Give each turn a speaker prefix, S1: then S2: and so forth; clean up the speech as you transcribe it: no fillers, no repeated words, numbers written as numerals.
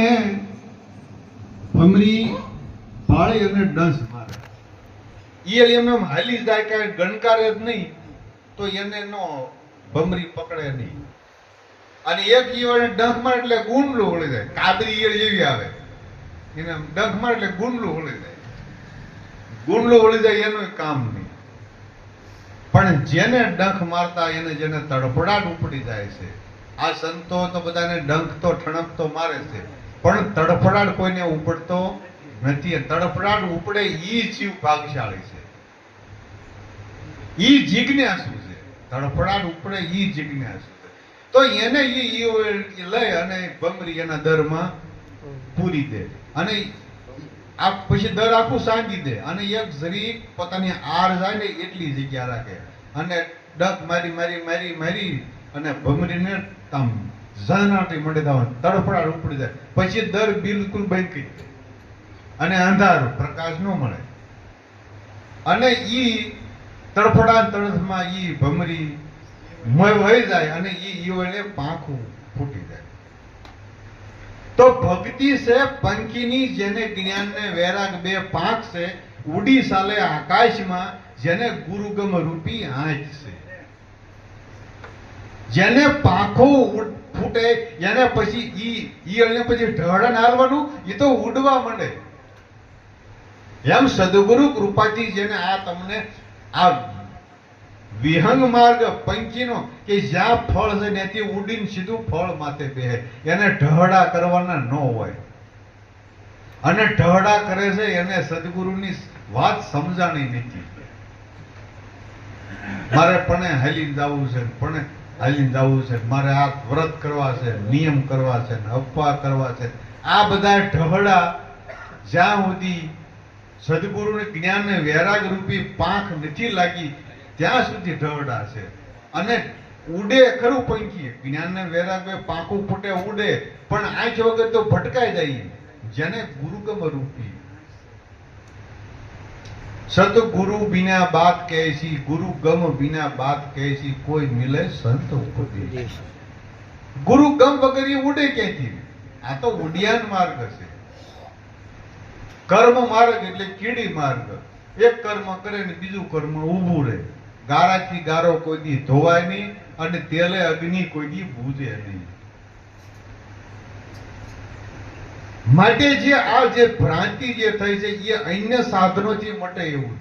S1: ને ભમરી પાળી અને ડંસ મારે. ઈ એમને એમ હાલી જાય કે ગણકારે જ નહીં તો એને નો ભમરી પકડે નહીં. અને એક ઈયળને ડંખ મારે એટલે ગુંડલું વળી જાય. કાબરી ઈયળ જેવી આવે, એને ડંખ મારે એટલે ગુંડલું વળી જાય. ગુંડલું વળી જાય એનું કામ નહીં. પણ જેને ડંખ મારતા એને જેને તડફડાટ ઉપડી જાય છે. આ સંતો તો બધાને ડંખ તો ઠણક તો મારે છે, પણ તડફડાટ કોઈને ઉપડતો નથી. તડફડાટ ઉપડે ઈ જીવ ભાગશાળી છે, ઈ જિજ્ઞાસુ છે. તડફડાટ ઉપડે ઈ જિજ્ઞાસુ છે. તો એને ઈ લઈ અને ભમરી એના દરમાં પૂરી દે અને આ પછી દર આખું સાંધી દે અને એક જરી પોતાની આર જાય ને એટલી જગ્યા રાખે અને ડંખ મારી મારી મારી મારી અને ભમરીને આમ ઝાનાટી મળે તડફડાટ ઉપડી જાય. પછી દર બિલકુલ બંધ કરી દે અને અંધારું પ્રકાશ ન મળે અને ઈ તડફડા તડફમાં ઈ ભમરી વહી જાય અને ઈ ઈવળે પાંખું ફૂટી જાય. તો ભક્તિ છે પંખીની, જેને જ્ઞાન ને વૈરાગ બે પાંખ છે. ઉડી સાલે આકાશમાં, જેને ગુરુગમ રૂપી આંચ છે. જેને પાંખો ફૂટે એને પછી ઈયળને પછી ઢળણ હાલવાનું, એ તો ઉડવા માંડે. એમ સદગુરુ કૃપાથી જેને આ તમને આ વિહંગ માર્ગ પંખીનો કે જ્યાં ફળ છે ત્યાંથી ઉડીને સીધું ફળ માથે બેહે, એને ઢહડા કરવાના ન હોય. અને ઢહડા કરે છે એને સદગુરુની વાત સમજાણી નથી. મારે પણ હાલીને જવું છે, પણ હાલીને જવું છે, મારે આ વ્રત કરવા છે, નિયમ કરવા છે, અપવા કરવા છે, આ બધા ઢહડા જ્યાં સુધી સદગુરુને જ્ઞાન ને વૈરાગ રૂપી પાંખ નથી લાગી ત્યાં સુધી ઢહડા છે. અને ઉડે ખરું પંખી, જ્ઞાન ને વૈરાગ પાંખું ફૂટે ઉડે, પણ આંખ વગર તો ભટકાઈ જાય. જેને ગુરુગમ રૂપી સતગુરુ બિના બાત કહેસી, ગુરુ ગમ બિના બાત કહેસી, કોઈ મિલે સંત ઉપદેશ. ગુરુ ગમ વગર એ ઉડે ક્યાંથી? આ તો ઉડ્યાન માર્ગ છે. કર્મ માર્ગ એટલે કીડી માર્ગ. એક કર્મ કરે ને બીજું કર્મ ઊભું રહે. ગારાથી ગારો કોઈ દી ધોવાય નહીં અને તેલે અગ્નિ કોઈ દી બુઝે નહીં. માટે જે આ જે ભ્રાંતિ જે થઈ છે એ અન્ય સાધનોથી મટે એવું